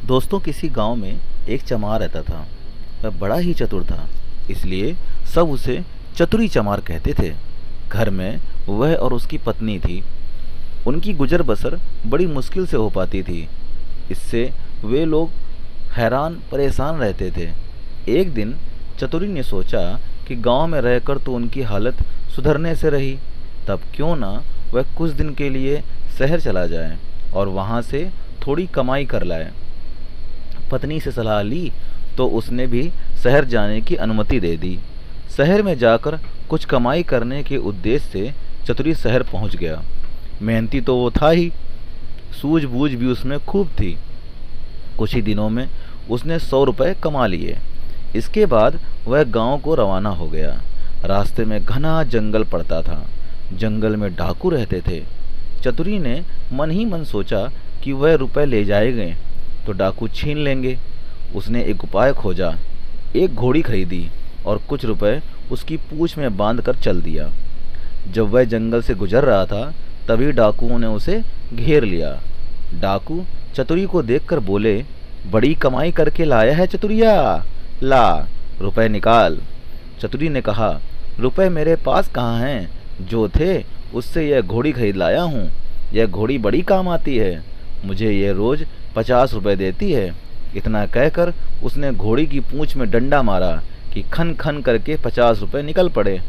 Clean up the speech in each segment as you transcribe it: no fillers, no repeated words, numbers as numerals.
दोस्तों, किसी गांव में एक चमार रहता था। वह बड़ा ही चतुर था, इसलिए सब उसे चतुरी चमार कहते थे। घर में वह और उसकी पत्नी थी। उनकी गुजर बसर बड़ी मुश्किल से हो पाती थी। इससे वे लोग हैरान परेशान रहते थे। एक दिन चतुरी ने सोचा कि गांव में रहकर तो उनकी हालत सुधरने से रही, तब क्यों ना वह कुछ दिन के लिए शहर चला जाए और वहां से थोड़ी कमाई कर लाए। पत्नी से सलाह ली तो उसने भी शहर जाने की अनुमति दे दी। शहर में जाकर कुछ कमाई करने के उद्देश्य से चतुरी शहर पहुंच गया। मेहनती तो वो था ही, सूझबूझ भी उसमें खूब थी। कुछ ही दिनों में उसने 100 रुपये कमा लिए। इसके बाद वह गांव को रवाना हो गया। रास्ते में घना जंगल पड़ता था। जंगल में डाकू रहते थे। चतुरी ने मन ही मन सोचा कि वह रुपए ले जाएंगे तो डाकू छीन लेंगे। उसने एक उपाय खोजा। एक घोड़ी खरीदी और कुछ रुपए उसकी पूंछ में बांधकर चल दिया। जब वह जंगल से गुजर रहा था तभी डाकुओं ने उसे घेर लिया। डाकू चतुरी को देखकर बोले, बड़ी कमाई करके लाया है चतुरिया, ला रुपए निकाल। चतुरी ने कहा, रुपए मेरे पास कहाँ हैं, जो थे उससे यह घोड़ी खरीद लाया हूँ। यह घोड़ी बड़ी काम आती है, मुझे यह रोज 50 रुपए देती है। इतना कहकर उसने घोड़ी की पूंछ में डंडा मारा कि खन खन करके 50 रुपए निकल पड़े।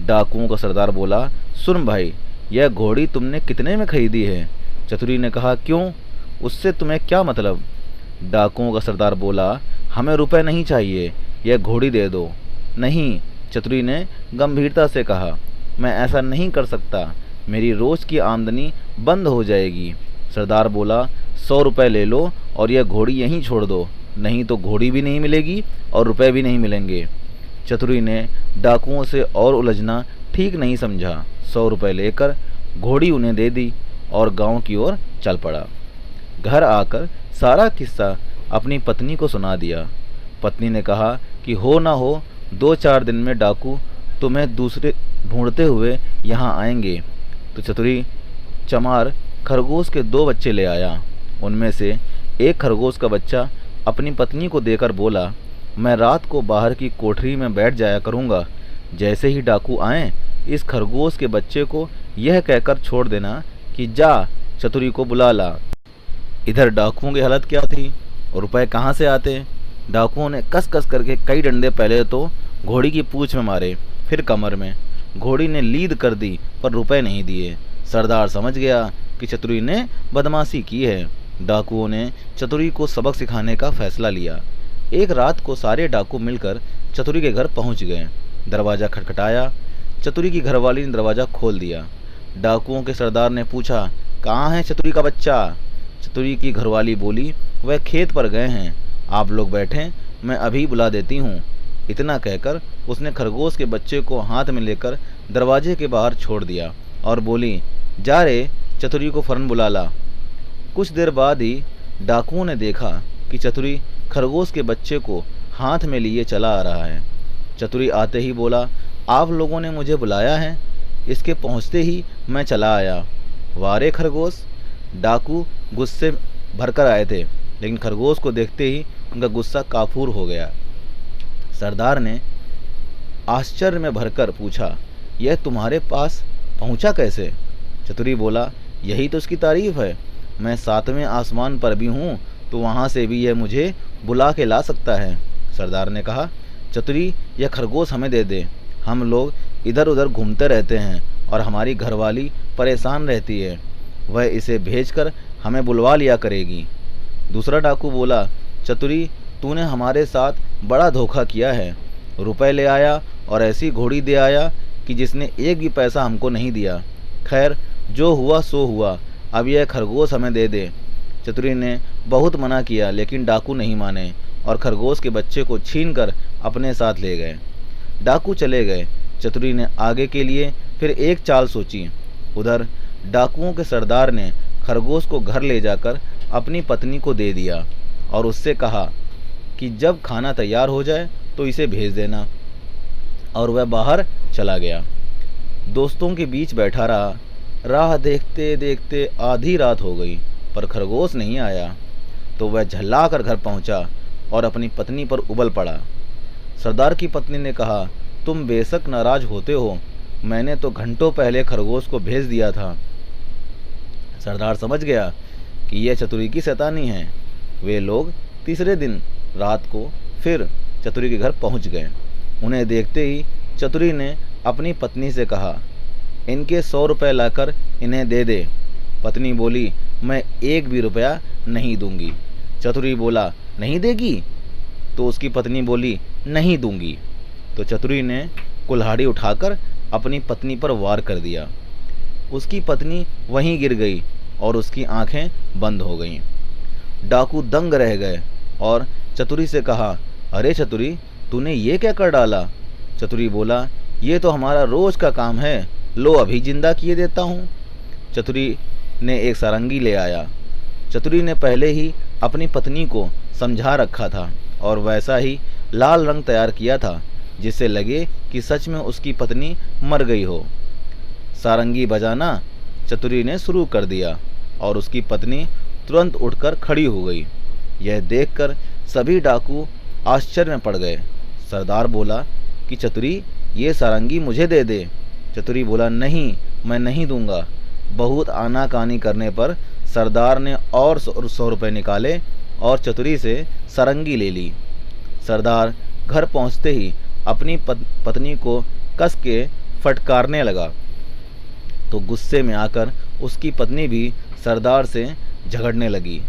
डाकुओं का सरदार बोला, सुन भाई, यह घोड़ी तुमने कितने में खरीदी है? चतुरी ने कहा, क्यों, उससे तुम्हें क्या मतलब? डाकुओं का सरदार बोला, हमें रुपए नहीं चाहिए, यह घोड़ी दे दो। नहीं, चतुरी ने गंभीरता से कहा, मैं ऐसा नहीं कर सकता, मेरी रोज की आमदनी बंद हो जाएगी। सरदार बोला, 100 रुपये ले लो और यह घोड़ी यहीं छोड़ दो, नहीं तो घोड़ी भी नहीं मिलेगी और रुपए भी नहीं मिलेंगे। चतुरी ने डाकुओं से और उलझना ठीक नहीं समझा। 100 रुपये लेकर घोड़ी उन्हें दे दी और गांव की ओर चल पड़ा। घर आकर सारा किस्सा अपनी पत्नी को सुना दिया। पत्नी ने कहा कि हो ना हो 2-4 दिन में डाकू तुम्हें दूसरे ढूंढते हुए यहाँ आएंगे। तो चतुरी चमार खरगोश के 2 बच्चे ले आया। उनमें से एक खरगोश का बच्चा अपनी पत्नी को देकर बोला, मैं रात को बाहर की कोठरी में बैठ जाया करूँगा। जैसे ही डाकू आएं, इस खरगोश के बच्चे को यह कहकर छोड़ देना कि जा चतुरी को बुला ला। इधर डाकुओं की हालत क्या थी और रुपए कहाँ से आते? डाकुओं ने कस कस करके कई डंडे पहले तो घोड़ी की पूंछ में मारे, फिर कमर में। घोड़ी ने लीद कर दी पर रुपए नहीं दिए। सरदार समझ गया कि चतुरी ने बदमाशी की है। डाकुओं ने चतुरी को सबक सिखाने का फैसला लिया। एक रात को सारे डाकू मिलकर चतुरी के घर पहुंच गए। दरवाज़ा खटखटाया। चतुरी की घरवाली ने दरवाज़ा खोल दिया। डाकुओं के सरदार ने पूछा, कहाँ है चतुरी का बच्चा? चतुरी की घरवाली बोली, वह खेत पर गए हैं, आप लोग बैठें, मैं अभी बुला देती हूँ। इतना कहकर उसने खरगोश के बच्चे को हाथ में लेकर दरवाजे के बाहर छोड़ दिया और बोली, जा रे चतुरी को फौरन बुला ला। कुछ देर बाद ही डाकुओं ने देखा कि चतुरी खरगोश के बच्चे को हाथ में लिए चला आ रहा है। चतुरी आते ही बोला, आप लोगों ने मुझे बुलाया है? इसके पहुंचते ही मैं चला आया। वारे खरगोश! डाकू गुस्से भरकर आए थे, लेकिन खरगोश को देखते ही उनका गुस्सा काफूर हो गया। सरदार ने आश्चर्य में भरकर पूछा, यह तुम्हारे पास पहुंचा कैसे? चतुरी बोला, यही तो इसकी तारीफ है, मैं 7वें आसमान पर भी हूँ तो वहाँ से भी यह मुझे बुला के ला सकता है। सरदार ने कहा, चतुरी, यह खरगोश हमें दे दे, हम लोग इधर उधर घूमते रहते हैं और हमारी घरवाली परेशान रहती है, वह इसे भेजकर हमें बुलवा लिया करेगी। दूसरा डाकू बोला, चतुरी, तूने हमारे साथ बड़ा धोखा किया है, रुपए ले आया और ऐसी घोड़ी दे आया कि जिसने एक भी पैसा हमको नहीं दिया। खैर, जो हुआ सो हुआ, अब यह खरगोश हमें दे दे। चतुरी ने बहुत मना किया, लेकिन डाकू नहीं माने और खरगोश के बच्चे को छीनकर अपने साथ ले गए। डाकू चले गए। चतुरी ने आगे के लिए फिर एक चाल सोची। उधर डाकुओं के सरदार ने खरगोश को घर ले जाकर अपनी पत्नी को दे दिया और उससे कहा कि जब खाना तैयार हो जाए तो इसे भेज देना, और वह बाहर चला गया। दोस्तों के बीच बैठा रहा। राह देखते देखते आधी रात हो गई पर खरगोश नहीं आया। तो वह झल्ला कर घर पहुंचा और अपनी पत्नी पर उबल पड़ा। सरदार की पत्नी ने कहा, तुम बेशक नाराज होते हो, मैंने तो घंटों पहले खरगोश को भेज दिया था। सरदार समझ गया कि यह चतुरी की शैतानी है। वे लोग तीसरे दिन रात को फिर चतुरी के घर पहुंच गए। उन्हें देखते ही चतुरी ने अपनी पत्नी से कहा, इनके 100 रुपये लाकर इन्हें दे दे। पत्नी बोली, मैं 1 भी रुपया नहीं दूंगी। चतुरी बोला, नहीं देगी? तो उसकी पत्नी बोली, नहीं दूंगी। तो चतुरी ने कुल्हाड़ी उठाकर अपनी पत्नी पर वार कर दिया। उसकी पत्नी वहीं गिर गई और उसकी आंखें बंद हो गईं। डाकू दंग रह गए और चतुरी से कहा, अरे चतुरी, तूने ये क्या कर डाला? चतुरी बोला, ये तो हमारा रोज का काम है, लो अभी जिंदा किए देता हूँ। चतुरी ने एक सारंगी ले आया। चतुरी ने पहले ही अपनी पत्नी को समझा रखा था और वैसा ही लाल रंग तैयार किया था जिससे लगे कि सच में उसकी पत्नी मर गई हो। सारंगी बजाना चतुरी ने शुरू कर दिया और उसकी पत्नी तुरंत उठकर खड़ी हो गई। यह देखकर सभी डाकू आश्चर्य में पड़ गए। सरदार बोला कि चतुरी, ये सारंगी मुझे दे दे। चतुरी बोला, नहीं, मैं नहीं दूंगा। बहुत आनाकानी करने पर सरदार ने और 100 रुपये निकाले और चतुरी से सारंगी ले ली। सरदार घर पहुंचते ही अपनी पत्नी को कस के फटकारने लगा तो गुस्से में आकर उसकी पत्नी भी सरदार से झगड़ने लगी।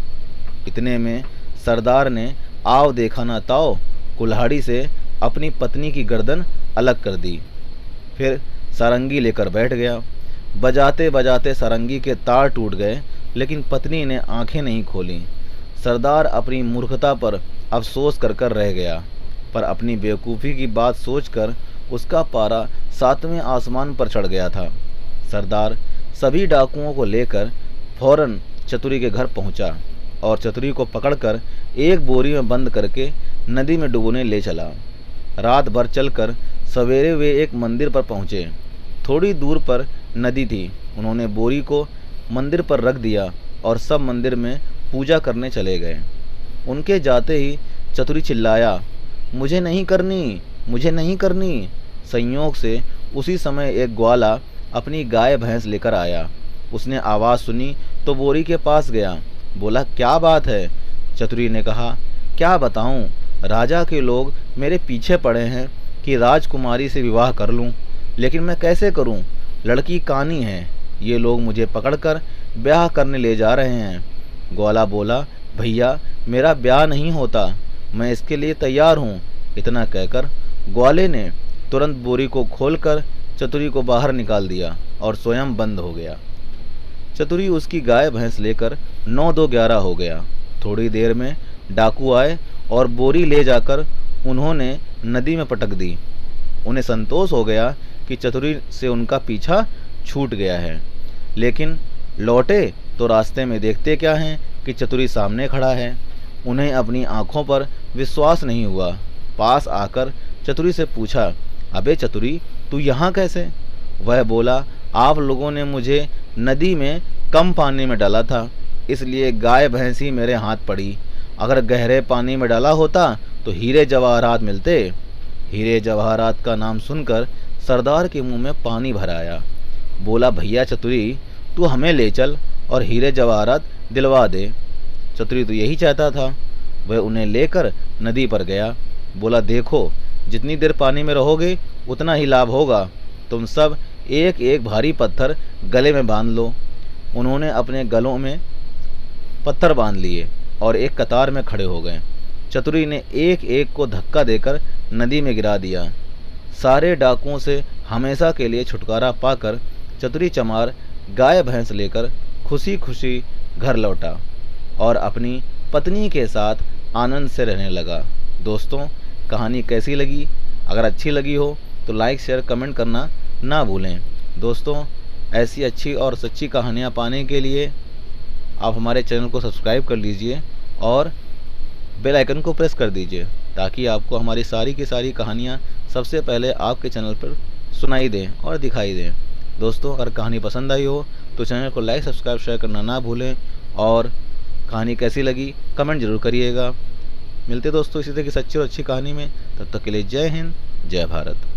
इतने में सरदार ने आव देखा ना ताव कुल्हाड़ी से अपनी पत्नी की गर्दन अलग कर दी। फिर सारंगी लेकर बैठ गया। बजाते बजाते सारंगी के तार टूट गए, लेकिन पत्नी ने आंखें नहीं खोलीं। सरदार अपनी मूर्खता पर अफसोस कर रह गया, पर अपनी बेवकूफ़ी की बात सोचकर उसका पारा 7वें आसमान पर चढ़ गया था। सरदार सभी डाकुओं को लेकर फौरन चतुरी के घर पहुंचा और चतुरी को पकड़कर एक बोरी में बंद करके नदी में डुबोने ले चला। रात भर चलकर सवेरे वे एक मंदिर पर पहुँचे। थोड़ी दूर पर नदी थी। उन्होंने बोरी को मंदिर पर रख दिया और सब मंदिर में पूजा करने चले गए। उनके जाते ही चतुरी चिल्लाया, मुझे नहीं करनी, मुझे नहीं करनी। संयोग से उसी समय एक ग्वाला अपनी गाय भैंस लेकर आया। उसने आवाज़ सुनी तो बोरी के पास गया। बोला, क्या बात है? चतुरी ने कहा, क्या बताऊं, राजा के लोग मेरे पीछे पड़े हैं कि राजकुमारी से विवाह कर लूं, लेकिन मैं कैसे करूं? लड़की कानी है, ये लोग मुझे पकड़कर ब्याह करने ले जा रहे हैं। ग्वाला बोला, भैया, मेरा ब्याह नहीं होता, मैं इसके लिए तैयार हूँ। इतना कहकर ग्वाले ने तुरंत बोरी को खोलकर चतुरी को बाहर निकाल दिया और स्वयं बंद हो गया। चतुरी उसकी गाय भैंस लेकर 9-2-11 हो गया। थोड़ी देर में डाकू आए और बोरी ले जाकर उन्होंने नदी में पटक दी। उन्हें संतोष हो गया कि चतुरी से उनका पीछा छूट गया है, लेकिन लौटे तो रास्ते में देखते क्या हैं कि चतुरी सामने खड़ा है। उन्हें अपनी आंखों पर विश्वास नहीं हुआ। पास आकर चतुरी से पूछा, अबे चतुरी, तू यहाँ कैसे? वह बोला, आप लोगों ने मुझे नदी में कम पानी में डाला था, इसलिए गाय भैंस ही मेरे हाथ पड़ी। अगर गहरे पानी में डाला होता तो हीरे जवाहरात मिलते। हीरे जवाहरात का नाम सुनकर सरदार के मुंह में पानी भर आया। बोला, भैया चतुरी, तू हमें ले चल और हीरे जवाहरात दिलवा दे। चतुरी तो यही चाहता था। वह उन्हें लेकर नदी पर गया। बोला, देखो, जितनी देर पानी में रहोगे उतना ही लाभ होगा। तुम सब एक एक भारी पत्थर गले में बांध लो। उन्होंने अपने गलों में पत्थर बांध लिए और एक कतार में खड़े हो गए। चतुरी ने एक एक को धक्का देकर नदी में गिरा दिया। सारे डाकुओं से हमेशा के लिए छुटकारा पाकर चतुरी चमार गाय भैंस लेकर खुशी खुशी घर लौटा और अपनी पत्नी के साथ आनंद से रहने लगा। दोस्तों, कहानी कैसी लगी? अगर अच्छी लगी हो तो लाइक, शेयर, कमेंट करना ना भूलें। दोस्तों, ऐसी अच्छी और सच्ची कहानियाँ पाने के लिए आप हमारे चैनल को सब्सक्राइब कर लीजिए और बेल आइकन को प्रेस कर दीजिए ताकि आपको हमारी सारी की सारी कहानियाँ सबसे पहले आपके चैनल पर सुनाई दें और दिखाई दें। दोस्तों, अगर कहानी पसंद आई हो तो चैनल को लाइक, सब्सक्राइब, शेयर करना ना भूलें और कहानी कैसी लगी कमेंट जरूर करिएगा। मिलते दोस्तों इसी तरह की सच्ची और अच्छी कहानी में, तब तक के लिए जय हिंद जय भारत।